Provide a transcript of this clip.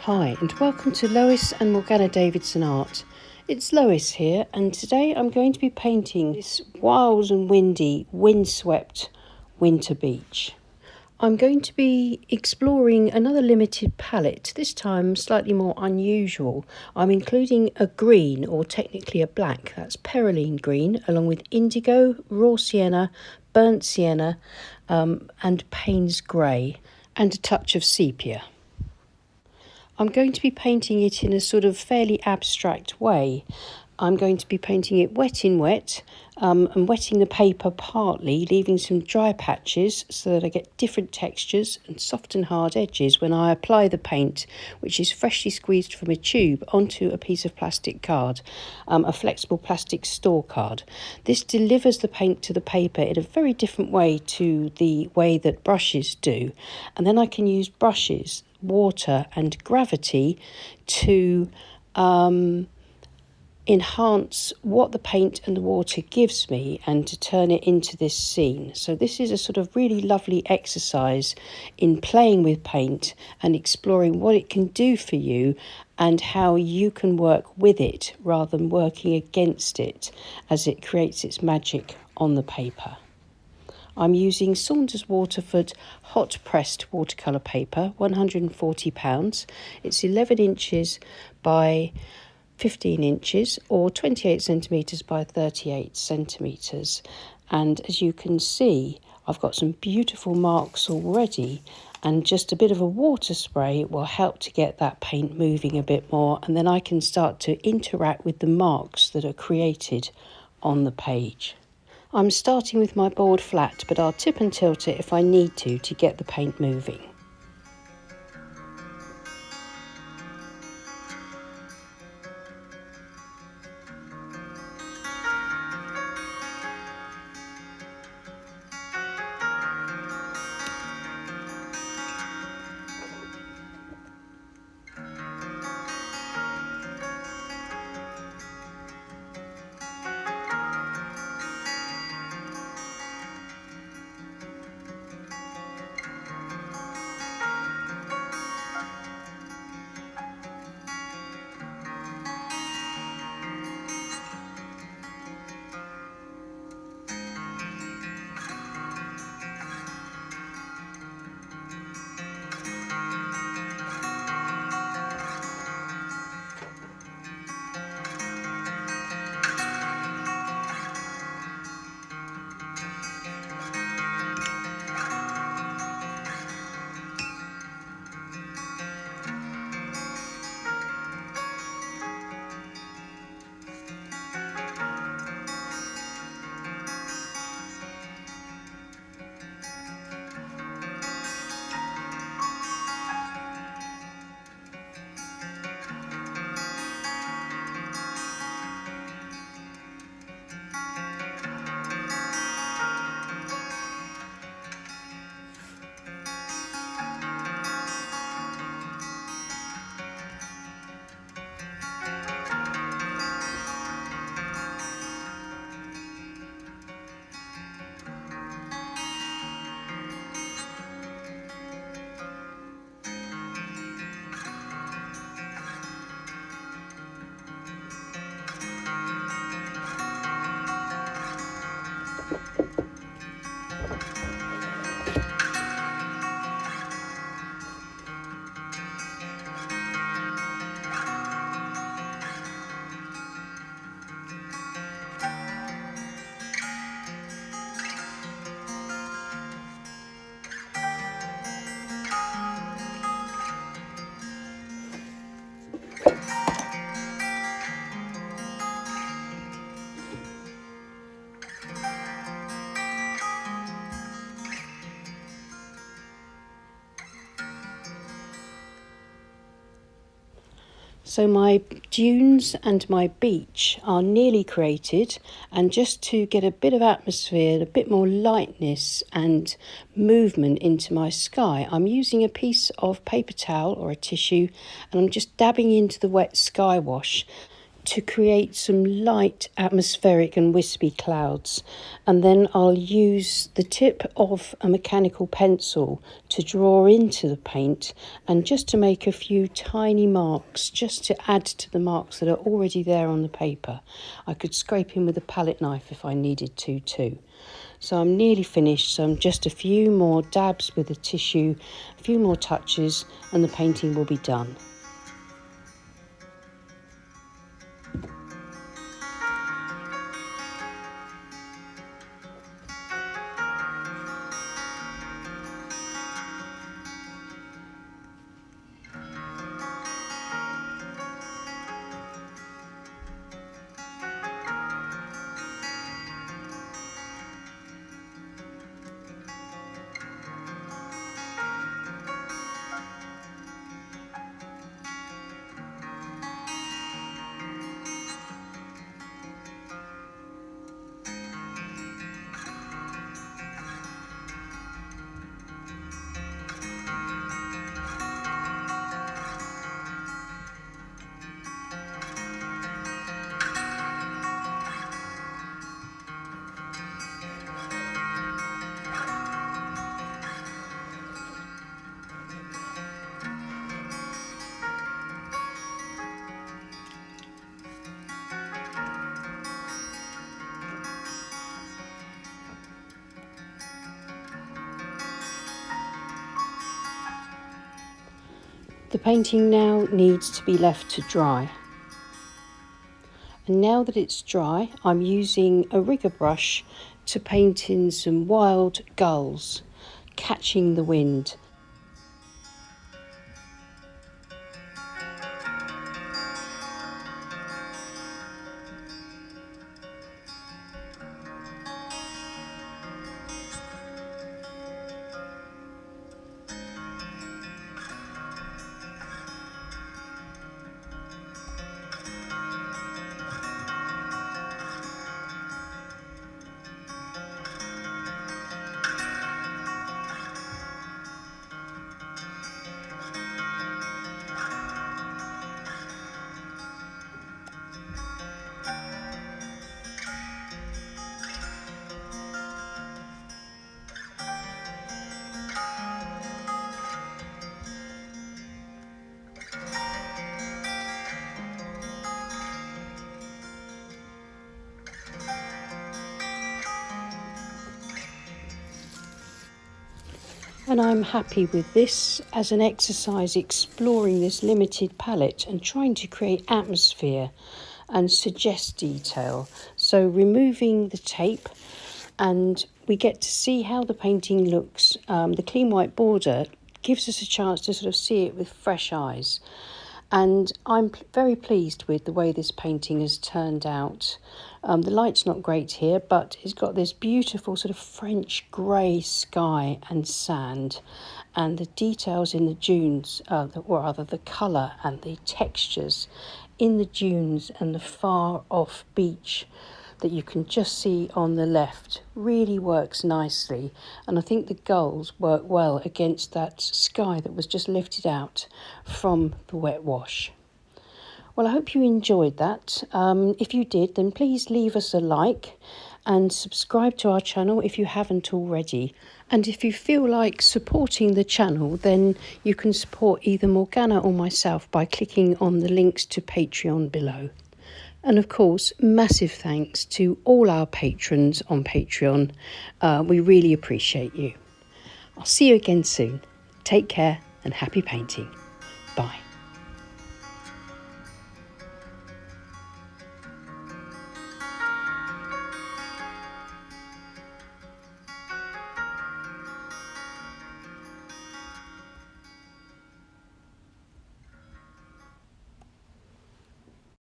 Hi and welcome to Lois and Morgana Davidson Art. It's Lois here, and today I'm going to be painting this wild and windy, windswept winter beach. I'm going to be exploring another limited palette, this time slightly more unusual. I'm including a green, or technically a black, that's Perylene green, along with indigo, raw sienna, burnt sienna, and Payne's grey, and a touch of sepia. I'm going to be painting it in a sort of fairly abstract way. I'm going to be painting it wet in wet and wetting the paper partly, leaving some dry patches so that I get different textures and soft and hard edges when I apply the paint, which is freshly squeezed from a tube, onto a piece of plastic card, a flexible plastic store card. This delivers the paint to the paper in a very different way to the way that brushes do, and then I can use brushes, water and gravity to enhance what the paint and the water gives me and to turn it into this scene. So this is a sort of really lovely exercise in playing with paint and exploring what it can do for you and how you can work with it rather than working against it as it creates its magic on the paper. I'm using Saunders Waterford hot pressed watercolour paper, £140. It's 11 inches by 15 inches or 28 centimetres by 38 centimetres. And as you can see, I've got some beautiful marks already, and just a bit of a water spray will help to get that paint moving a bit more, and then I can start to interact with the marks that are created on the page. I'm starting with my board flat, but I'll tip and tilt it if I need to get the paint moving. So my dunes and my beach are nearly created, and just to get a bit of atmosphere, a bit more lightness and movement into my sky, I'm using a piece of paper towel or a tissue, and I'm just dabbing into the wet sky wash, to create some light atmospheric and wispy clouds, and then I'll use the tip of a mechanical pencil to draw into the paint and just to make a few tiny marks, just to add to the marks that are already there on the paper. I could scrape in with a palette knife if I needed to too. So I'm nearly finished, so I'm just a few more dabs with the tissue, a few more touches, and the painting will be done. The painting now needs to be left to dry. And now that it's dry, I'm using a rigger brush to paint in some wild gulls, catching the wind. And I'm happy with this as an exercise exploring this limited palette and trying to create atmosphere and suggest detail. So removing the tape, and we get to see how the painting looks. The clean white border gives us a chance to sort of see it with fresh eyes. And I'm very pleased with the way this painting has turned out. The light's not great here, but it's got this beautiful sort of French grey sky and sand, and the details in the dunes, or rather the colour and the textures in the dunes and the far off beach that you can just see on the left really works nicely, and I think the gulls work well against that sky that was just lifted out from the wet wash. Well, I hope you enjoyed that. If you did, then please leave us a like and subscribe to our channel if you haven't already. And if you feel like supporting the channel, then you can support either Morgana or myself by clicking on the links to Patreon below. And of course, massive thanks to all our patrons on Patreon. We really appreciate you. I'll see you again soon. Take care and happy painting.